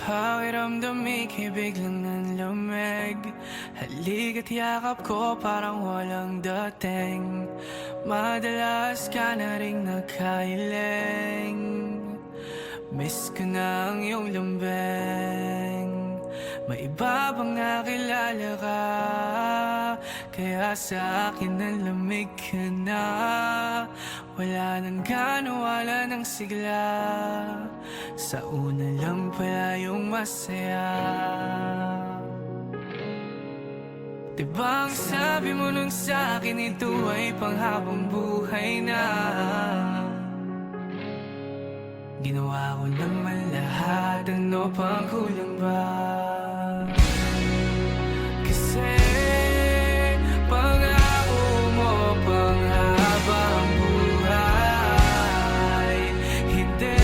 Pakiramdam ika'y biglang nanlamig. Halika't yakap ko parang walang dating. Madalas ka na ring nakahiling. Miss ko na ang iyong lambing. May iba bang nakilala ka? Kaya sa akin nanlamig ka na. Wala nang gana, wala nang sigla. Sa una lang pala yung masaya. Diba ang sabi mo nung sa'kin, ito ay panghabang buhay na. Ginawa ko naman lahat, ano pang kulang ba? Kasi pangako mo panghabang buhay. Hindi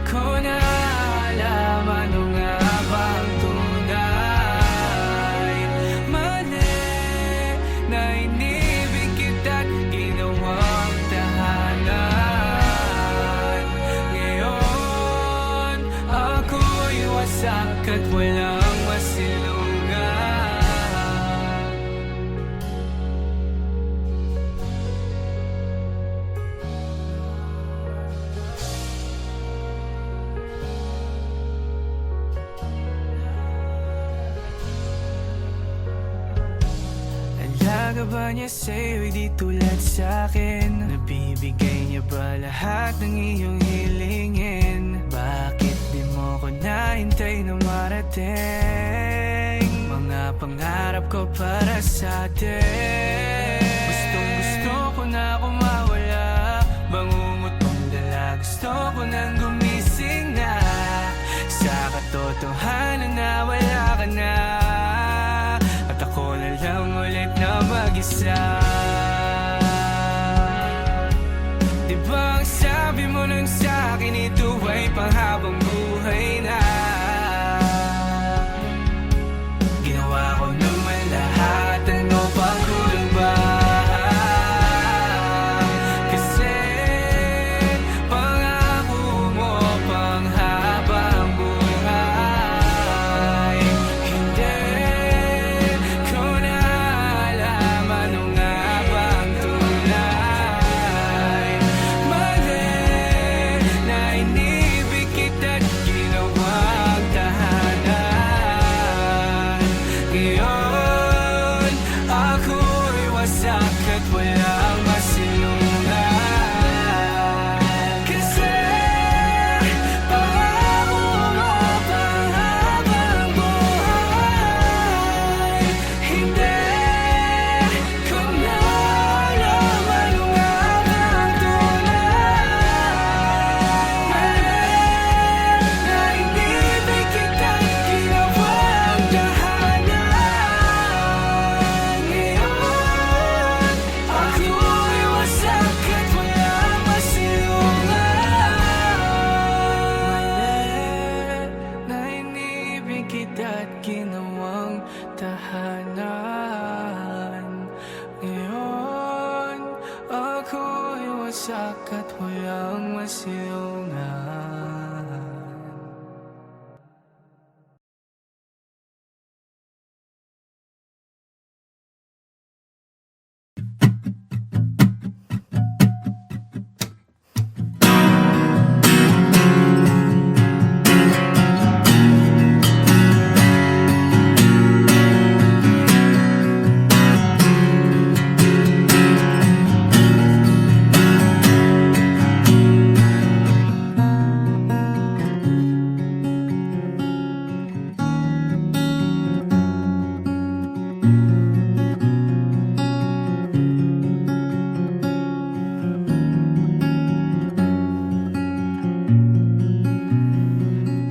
ko na alam ano nga bang tunay. Mali na inibig kita't ginawang tahanan. Ngayon ako'y wasak at walang masilungan. Alaga ba niya sa'yo, di tulad sa'kin? Nabibigay niya ba lahat ng iyong hilingin? Bakit di mo ko nahintay na marating? Mga pangarap ko para sa'tin. Gustong gusto ko na kumawala, bangungot mong dala. Gusto ko nang gumising na sa katotohanan na wala ka na. At ako na lang ulit na mag-isa. Diba ang sabi mo nang sa'kin, ito ay panghabang buhay na. Ginawa ko naman lahat, ano pa kulang ba? Kasi pangako mo panghabang buhay. Hindi ko na alam ano nga bang tunay. Mali na inibig kita't ginawang tahanan. Ngayon ako'y wasak at walang masilungan. Kasi pangako mo panghabang buhay. Hindi ko na alam ano nga bang tunay. Mali na inibig kita't ginawang tahanan. Ngayon ako'y wasak at walang masilungan. Mali na inibig kita't ginawang tahanan. Ngayon ako'y wasak at walang masilungan.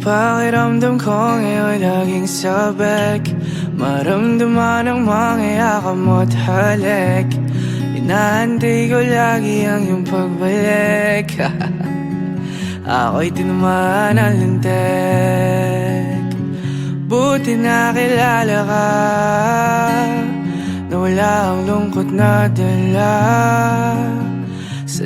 Pakiramdam ko ngayon laging sabik. Maramdaman ang mga yakap mo't halik. Inaantay ko lagi ang iyong pagbalik. Ako'y tinamaan ng lintik. Buti nakilala ka, na wala ang lungkot na dala. Sa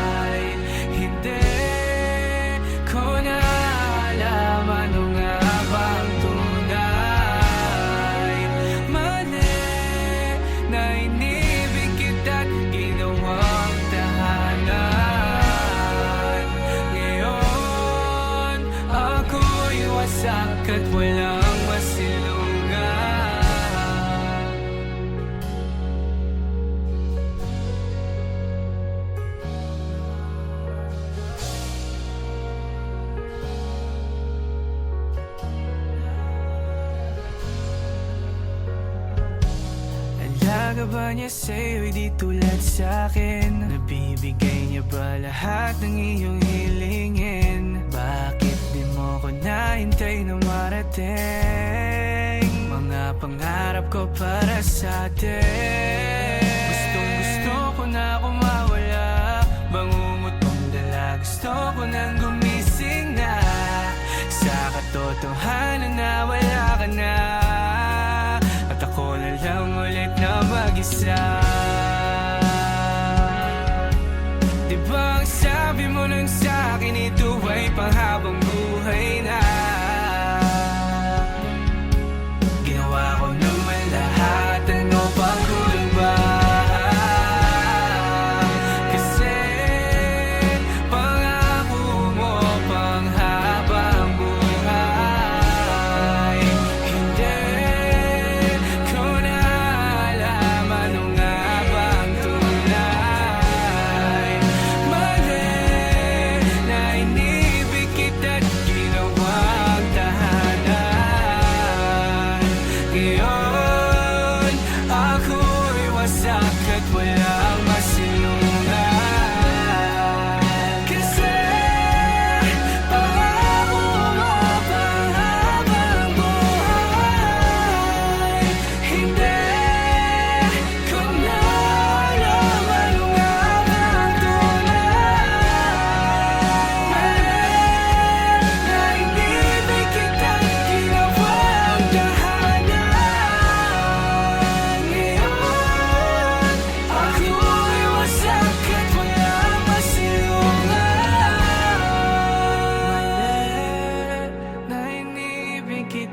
at walang masilungan. Alaga ba niya sa'yo, di tulad sa'kin? Nabibigay niya ba lahat ng iyong hilingin? Bakit di mo ko nahintay na marating? Mga pangarap ko para sa'tin. Gustong gusto ko na kumawala, bangungot mong dala, gusto ko nang gumising na sa katotohanan na wala ka na. Ako na lang ulit na mag-isa. Diba ang sabi mo lang sa'kin, ito ay panghabang buhay na. Ginawa ko naman lahat, ano pang kulang ba? Kasi pangako mo panghabang buhay. Hindi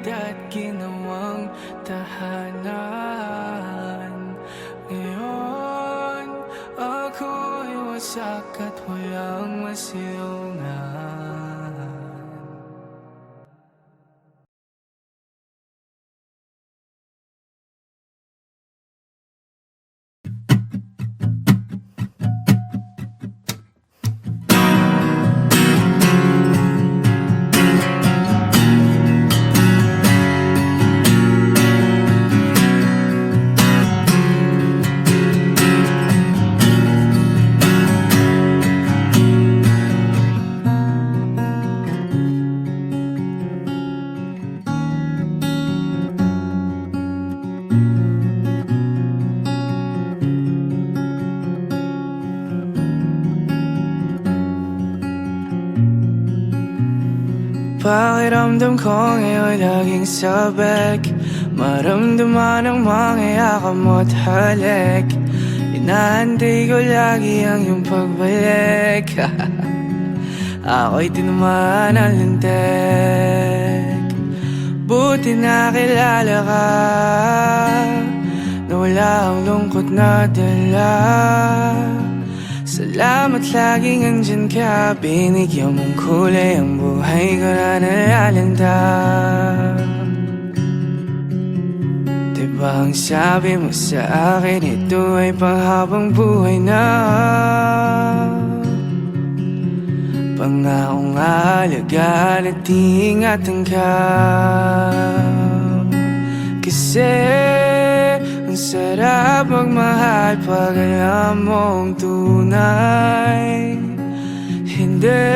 at ginawang tahanan. Ngayon, ako'y wasak at walang masilungan. Pakiramdam ko ngayon laging sabik, maramdaman ang mga yakap mo't halik. Inaantay ko lagi ang iyong pagbalik. Ako'y tinamaan ng lintik. Buti nakilala ka, na wala ang lungkot na dala. Salamat laging andyan ka, binigyan mong kulay ang buhay ko na nalalanda. Diba ang sabi mo sa akin, ito ay panghabang buhay na. Pangakong alagaan at ingatan ka. Kasi ang sarap magmahal pag alam mong tunay. Hindi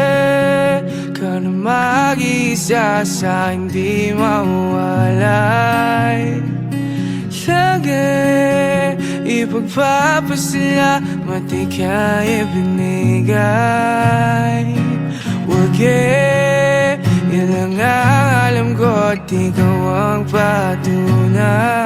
ka na mag-isa sa hindi mawalay. Lagi ipagpapasalamat ika'y ibinigay. Wag yan lang ang alam ko at ikaw ang patunay.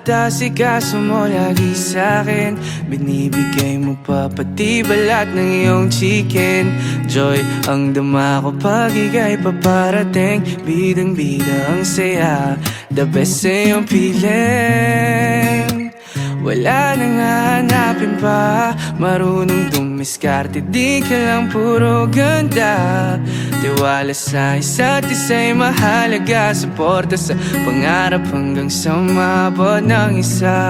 Inasikaso mo lagi sa'kin. Binibigay mo pa pati balat ng iyong chicken. Joy ang dama ko pag ika'y paparating. Bidang-bida ang saya, the best sa iyong piling. Wala nang hahanapin pa, marunong dumiskarte, di ka lang puro ganda. Tiwala sa isa't isa'y mahalaga, suporta sa pangarap hanggang sa maabot ng isa.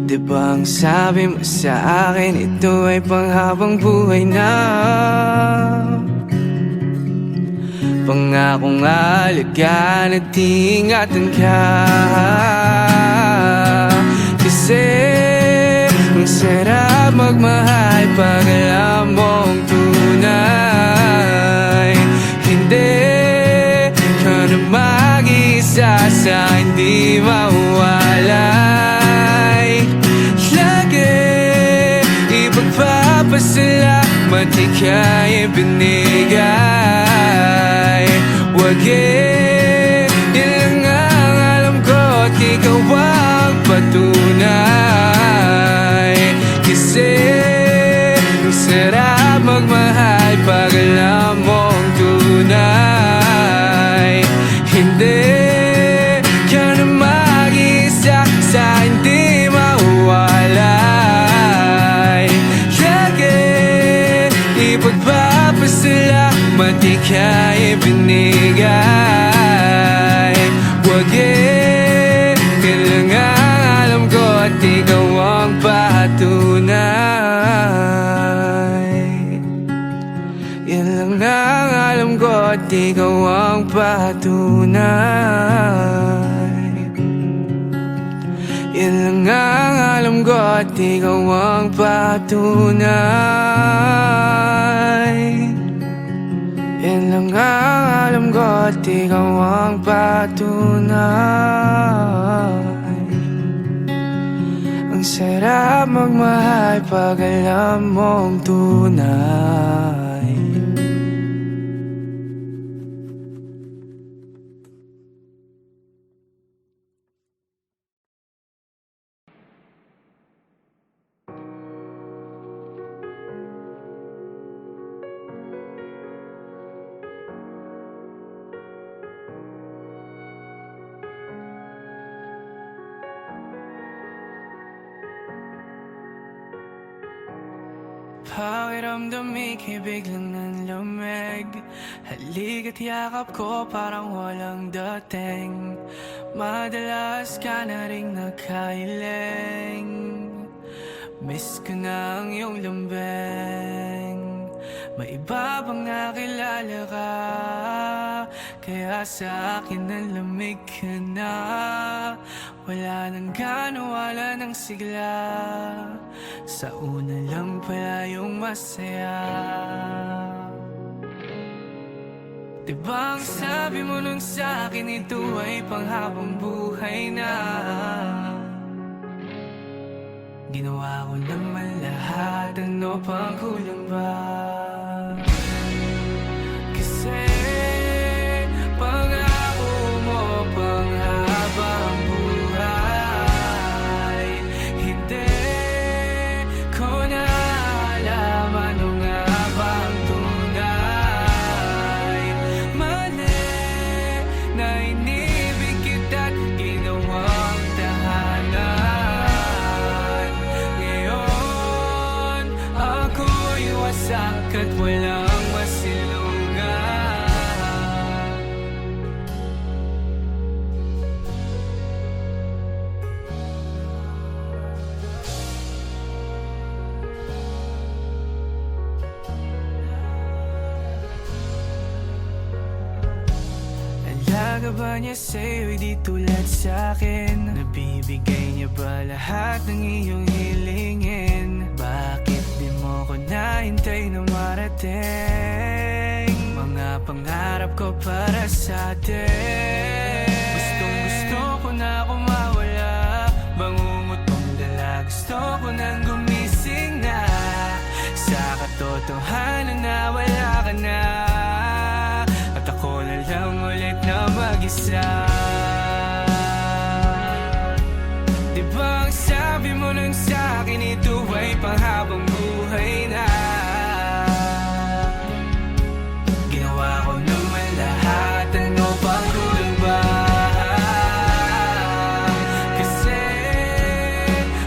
Diba ang sabi mo sa akin, ito ay panghabang buhay na. Pangakong alagaan at ingatan ka. Kasi ang sarap magmahal pag alam mong tunay. Hindi ka na mag-isa sa hindi mawalay. Lagi ipagpapasalamat ika'y binigay. Wagi, yun lang ang alam ko at ikaw ang patunay. Kasi ang sarap magmahal pag alam mong tunay. Hindi ka na mag-isa sa hindi mawalay. Lagi ipagpapasalamat ika'y binigay. Wagi, yan lang ang alam ko at ikaw ang patunay. Yan lang ang alam ko at ikaw ang patunay. Yan lang ang alam ko at ikaw ang patunay. Yan lang ang alam ko at ikaw ang patunay. Ang sarap magmahal pag alam mong tunay. Pakiramdam ika'y biglang nanlamig. Halik at yakap ko parang walang dating. Madalas ka na rin nakahiling. Miss ko na ang iyong lambing. May iba bang nakilala ka? Kaya sa akin nanlamig ka na. Wala nang gana, wala nang sigla. Sa una lang pala yung masaya. Diba ang sabi mo nun sa'kin, ito ay panghabang buhay na. Ginawa ko naman lahat, ano pang kulang ba? Kasi pangako mo panghabang buhay. Hindi ko na alam ano nga bang tunay. Mali na inibig kita't ginawang tahanan. Ngayon ako'y wasak at walang masilungan. Alaga ba niya sa'yo, di tulad sa'kin? Nabibigay niya ba lahat ng iyong hilingin? Bakit di mo ko nahintay na marating? Mga pangarap ko para sa atin. Gustong gusto ko na kumawala. Bangungot mong dala, gusto ko nang gumising na. Sa katotohanan na wala ka na. At ako na lang ulit na mag-isa. akin ito ay panghabang buhay na. Ginawa ko naman lahat, ano pang kulang ba? Kasi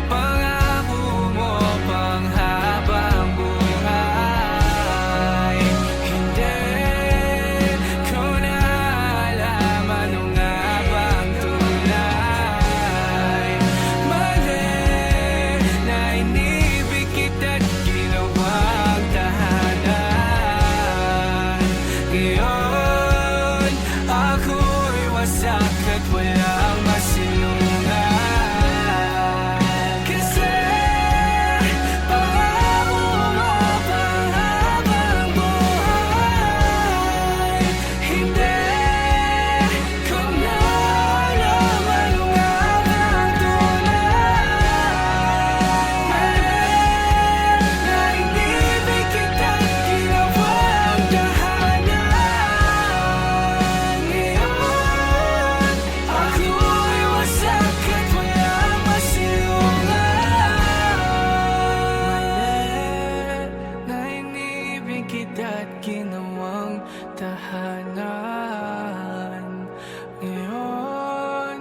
pangako mo panghabang buhay. Hindi ko na alam ano nga bang tunay. Mali na inibig kita't ginawang tahanan. Ngayon ako'y wasak at walang masilungan. Kasi pangako mo panghabang buhay. Hindi ko na alam ano nga bang tunay. Mali na inibig kita't ginawang tahanan. Ngayon ako'y wasak at walang masilungan. Mali na inibig kita't ginawang tahanan. Ngayon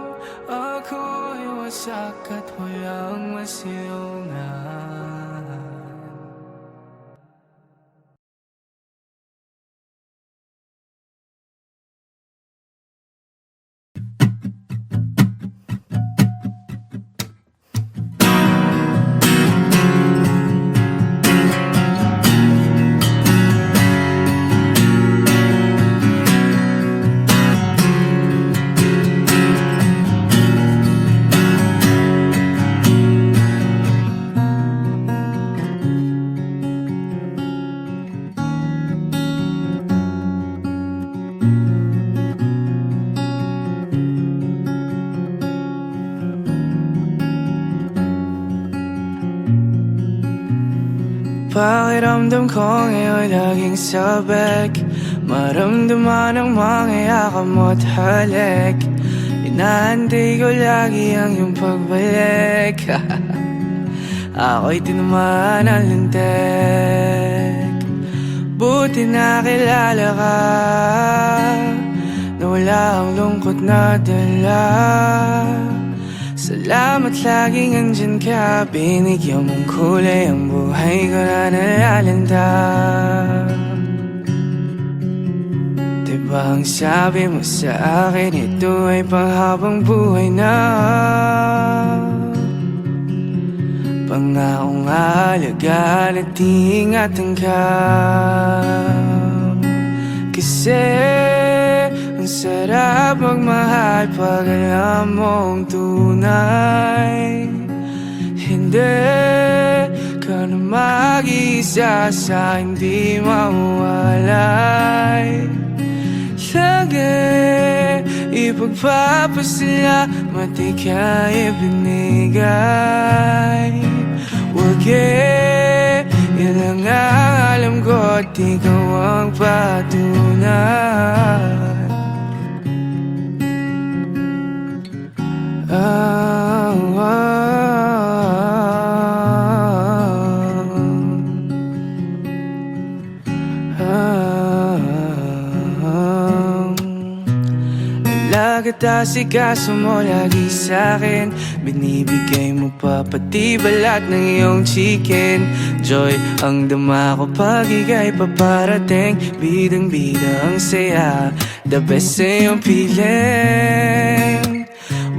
ako'y wasak at walang masilungan. Pakiramdam ko ngayon laging sabik, maramdaman ang mga yakap mo't halik. Inaantay ko lagi ang iyong pagbalik. Ako'y tinamaan ng lintik. Buti nakilala ka, na wala ang lungkot na dala. Salamat laging andyan ka, binigyan mong kulay ang buhay ko na nalalanta. Diba ang sabi mo sa akin, ito ay panghabang buhay na. Pangakong alagaan at ingatan ka. Kasi ang sarap magmahal pag alam mong tunay. Hindi ka na mag-isa sa hindi mawalay. Lagi ipagpapasalamat ika'y binigay. Wag yan lang ang alam ko at ikaw ang patunay. Lagat asikaso mo lagi sa'kin, binibigay mo pa pati balat ng iyong chicken. Joy ang dama ko pag ika'y paparating, bidang-bida ang saya, the best sa iyong piling.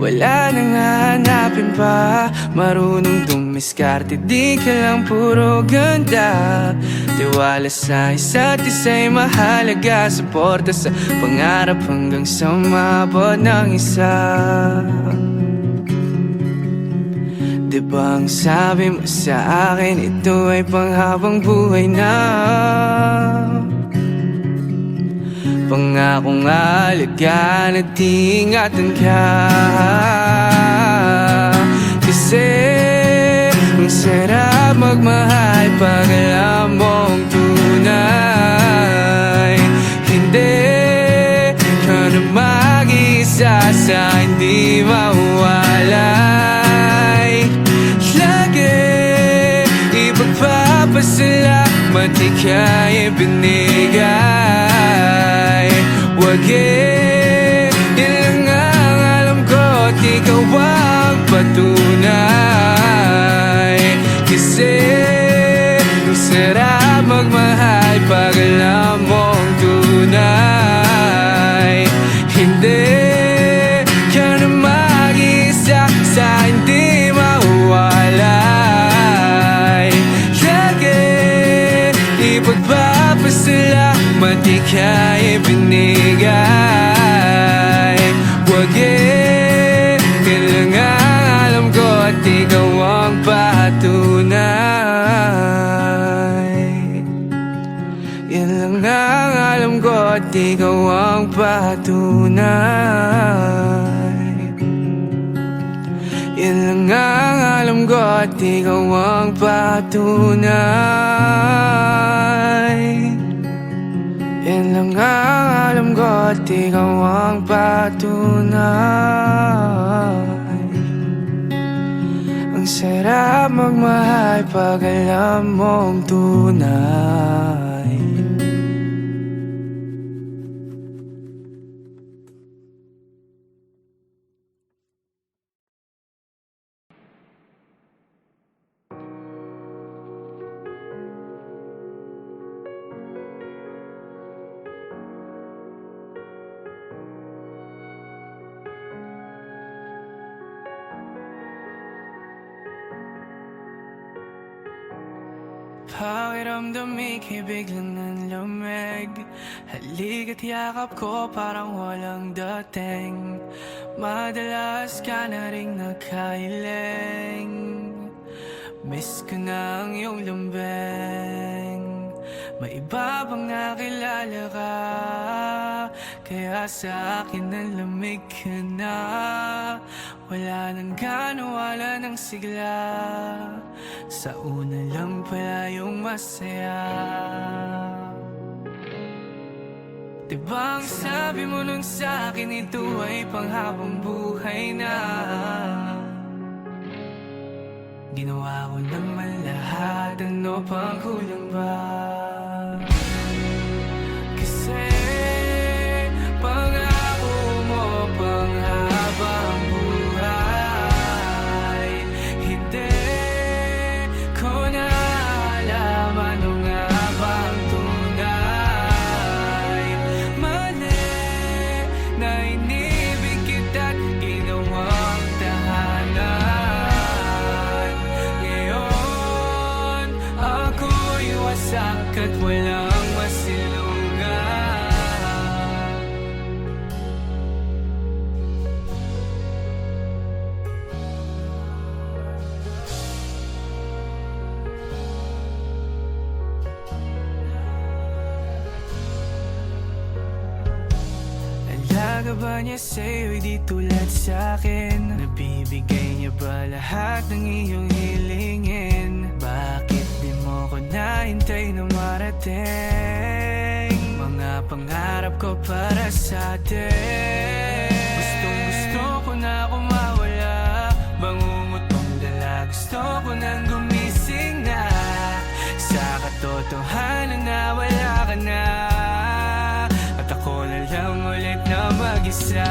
Wala nang hahanapin pa, marunong dumiskarte, di ka lang puro ganda. Tiwala sa isa't isa'y mahalaga, suporta sa pangarap hanggang sa maabot ng isa. Diba ang sabi mo sa akin, ito ay panghabang buhay na. Pangakong alagaan at ingatan ka. Kasi ang sarap magmahal pag alam mong tunay. Hindi ka na mag-isa sa hindi mawalay. Lagi nagpapasalamat ika'y binigay. Wag yan lang ang alam ko at ikaw ang patunay. Kasi ang sarap magmahal pag alam mong tunay. Hindi ka na mag-isa sa hindi mawalay. Lagi ipagpapasalamat ika'y binigay. Wag yan lang ang alam ko at ikaw ang patunay. Yan lang ang alam ko at ikaw ang patunay. Yan lang ang alam ko at ikaw ang patunay. Yan lang ang alam ko at ikaw ang patunay. Ang sarap magmahal pag alam mong tunay. Pakiramdam ika'y biglang nanlamig. Halik at yakap ko parang walang dating. Madalas ka na rin nakahiling. Miss ko na ang iyong lambing. May iba bang nakilala ka? Kaya sa akin nanlamig ka na. Wala nang gana, wala nang sigla. Sa una lang pala yung masaya. Diba ang sabi mo nun sa'kin, ito ay panghabang buhay na. Ginawa ko naman lahat, ano pang kulang ba? Kasi pangako mo panghabang buhay. Hindi ko na alam ano nga bang tunay. Mali na inibig kita't ginawang tahanan. Ngayon ako'y wasak at walang masilungan. Alaga ba niya sa'yo, di tulad sa'kin? Nabibigay niya ba lahat ng iyong hilingin? Bakit di mo ko nahintay na marating? Mga pangarap ko para sa atin. Gustong gusto ko na kumawala. Bangungot mong dala, gusto ko nang gumising na. Sa katotohanan na wala ka na. At ako na lang ulit na mag-isa.